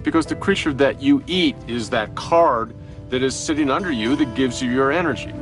because the creature that you eat is that card that is sitting under you that gives you your energy.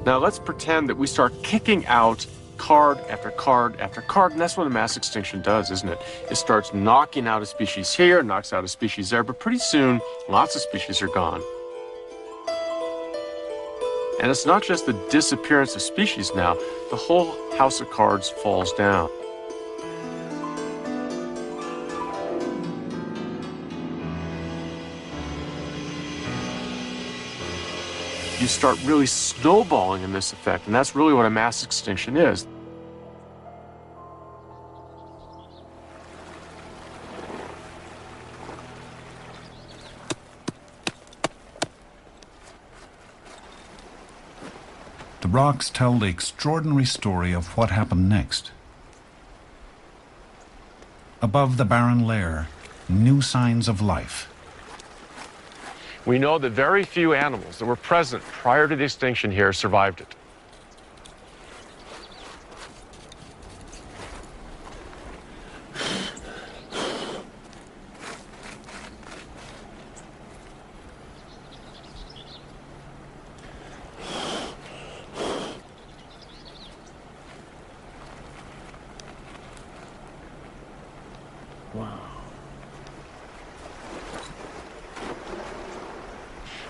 Now let's pretend that we start kicking out card after card after card, and that's what a mass extinction does, isn't it? It starts knocking out a species here, knocks out a species there, but pretty soon, lots of species are gone. And it's not just the disappearance of species now, the whole house of cards falls down. You start really snowballing in this effect, and that's really what a mass extinction is. The rocks tell the extraordinary story of what happened next. Above the barren layer, new signs of life. We know that very few animals that were present prior to the extinction here survived it.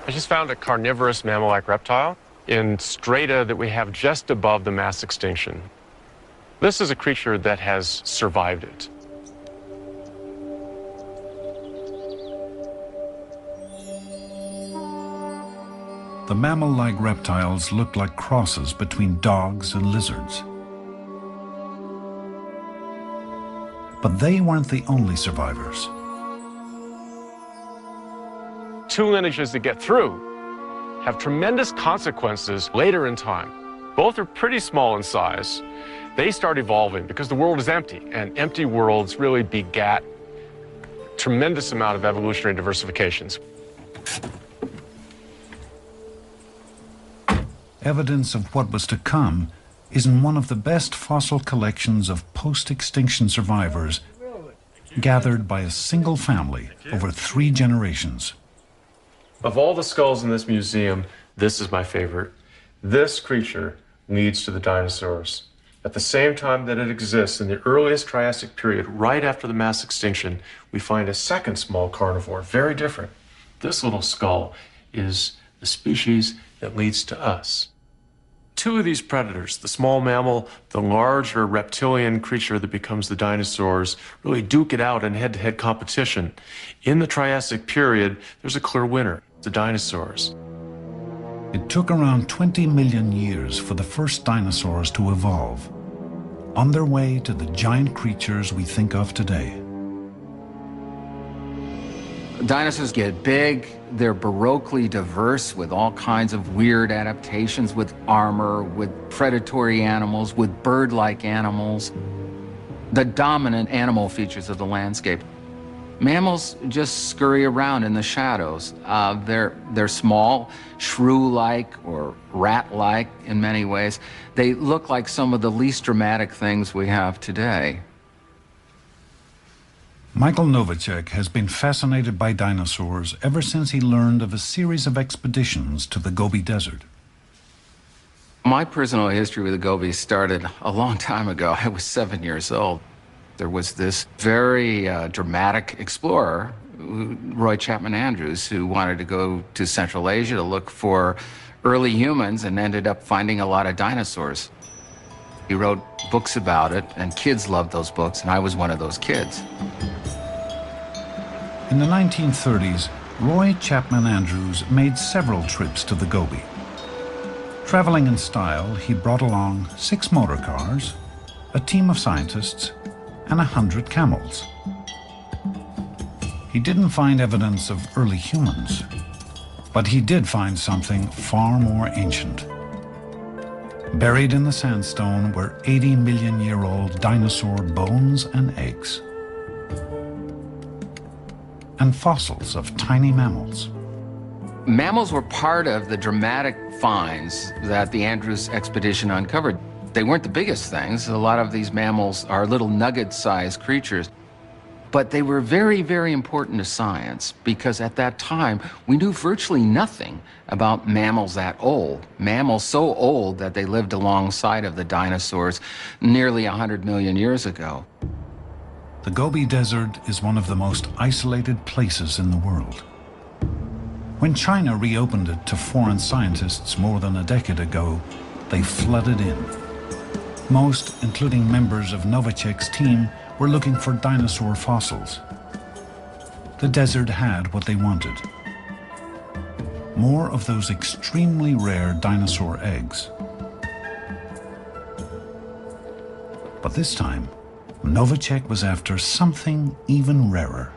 I just found a carnivorous mammal-like reptile in strata that we have just above the mass extinction. This is a creature that has survived it. The mammal-like reptiles looked like crosses between dogs and lizards. But they weren't the only survivors. Two lineages that get through have tremendous consequences later in time. Both are pretty small in size. They start evolving because the world is empty, and empty worlds really begat a tremendous amount of evolutionary diversifications. Evidence of what was to come is in one of the best fossil collections of post-extinction survivors gathered by a single family over 3 generations. Of all the skulls in this museum, this is my favorite. This creature leads to the dinosaurs. At the same time that it exists in the earliest Triassic period, right after the mass extinction, we find a second small carnivore, very different. This little skull is the species that leads to us. Two of these predators, the small mammal, the larger reptilian creature that becomes the dinosaurs, really duke it out in head-to-head competition. In the Triassic period, there's a clear winner, the dinosaurs. It took around 20 million years for the first dinosaurs to evolve, on their way to the giant creatures we think of today. Dinosaurs get big, they're baroquely diverse with all kinds of weird adaptations, with armor, with predatory animals, with bird-like animals, the dominant animal features of the landscape. Mammals just scurry around in the shadows. They're small, shrew-like or rat-like in many ways. They look like some of the least dramatic things we have today. Michael Novacek has been fascinated by dinosaurs ever since he learned of a series of expeditions to the Gobi Desert. My personal history with the Gobi started a long time ago. I was 7 years old. There was this very dramatic explorer, Roy Chapman Andrews, who wanted to go to Central Asia to look for early humans and ended up finding a lot of dinosaurs. He wrote books about it, and kids loved those books, and I was one of those kids. In the 1930s, Roy Chapman Andrews made several trips to the Gobi. Traveling in style, he brought along 6 motor cars, a team of scientists, and 100 camels. He didn't find evidence of early humans, but he did find something far more ancient. Buried in the sandstone were 80-million-year-old dinosaur bones and eggs, and fossils of tiny mammals. Mammals were part of the dramatic finds that the Andrews expedition uncovered. They weren't the biggest things. A lot of these mammals are little nugget-sized creatures. But they were very, very important to science because at that time, we knew virtually nothing about mammals that old. Mammals so old that they lived alongside of the dinosaurs nearly 100 million years ago. The Gobi Desert is one of the most isolated places in the world. When China reopened it to foreign scientists more than a decade ago, they flooded in. Most, including members of Novacek's team, were looking for dinosaur fossils. The desert had what they wanted. More of those extremely rare dinosaur eggs. But this time, Novacek was after something even rarer.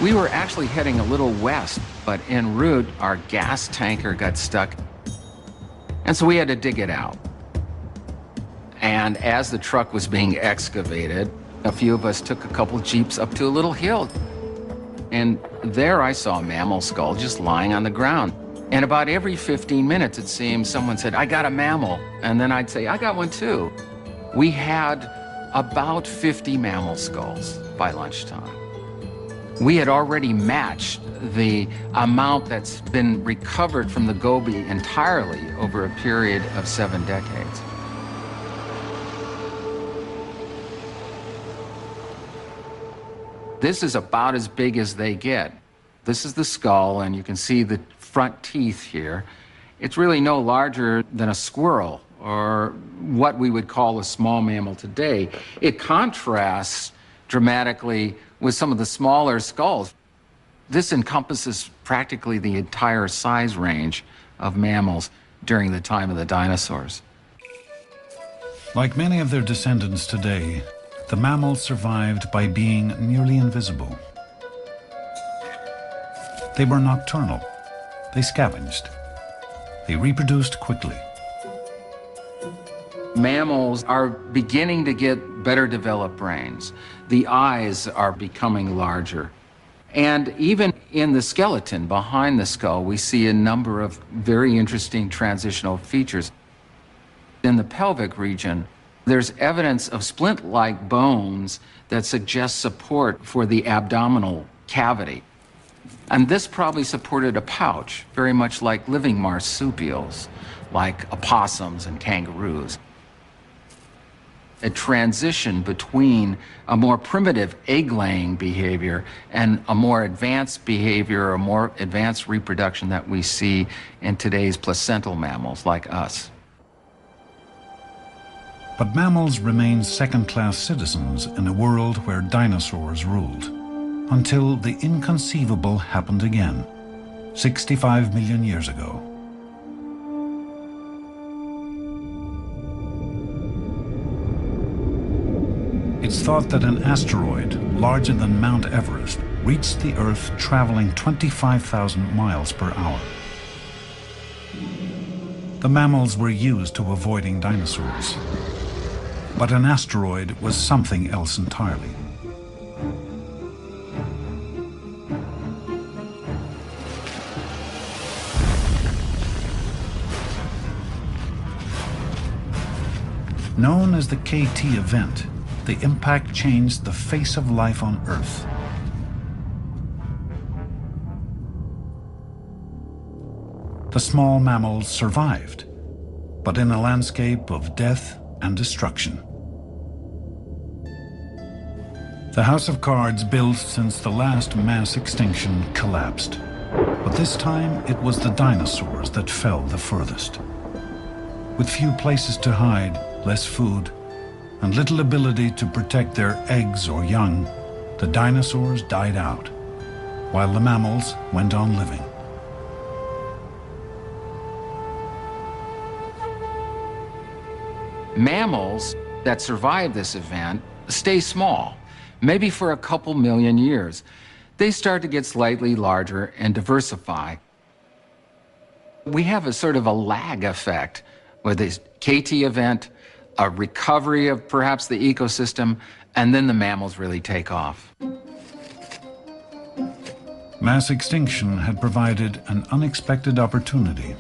We were actually heading a little west, but en route, our gas tanker got stuck. And so we had to dig it out. And as the truck was being excavated, a few of us took a couple jeeps up to a little hill. And there I saw a mammal skull just lying on the ground. And about every 15 minutes, it seemed, someone said, "I got a mammal." And then I'd say, "I got one too." We had about 50 mammal skulls by lunchtime. We had already matched the amount that's been recovered from the Gobi entirely over a period of 7 decades. This is about as big as they get. This is the skull, and you can see the front teeth here. It's really no larger than a squirrel, or what we would call a small mammal today. It contrasts dramatically with some of the smaller skulls. This encompasses practically the entire size range of mammals during the time of the dinosaurs. Like many of their descendants today, the mammals survived by being nearly invisible. They were nocturnal. They scavenged. They reproduced quickly. Mammals are beginning to get better developed brains. The eyes are becoming larger. And even in the skeleton behind the skull, we see a number of very interesting transitional features. In the pelvic region, there's evidence of splint-like bones that suggest support for the abdominal cavity. And this probably supported a pouch, very much like living marsupials, like opossums and kangaroos. A transition between a more primitive egg-laying behavior and a more advanced behavior or more advanced reproduction that we see in today's placental mammals like us. But mammals remained second-class citizens in a world where dinosaurs ruled, until the inconceivable happened again, 65 million years ago. It's thought that an asteroid larger than Mount Everest reached the Earth traveling 25,000 miles per hour. The mammals were used to avoiding dinosaurs. But an asteroid was something else entirely. Known as the KT event, the impact changed the face of life on Earth. The small mammals survived, but in a landscape of death and destruction. The house of cards built since the last mass extinction collapsed. But this time it was the dinosaurs that fell the furthest. With few places to hide, less food, and little ability to protect their eggs or young, the dinosaurs died out, while the mammals went on living. Mammals that survive this event stay small, maybe for a couple million years. They start to get slightly larger and diversify. We have a sort of a lag effect with this KT event, a recovery of perhaps the ecosystem, and then the mammals really take off. Mass extinction had provided an unexpected opportunity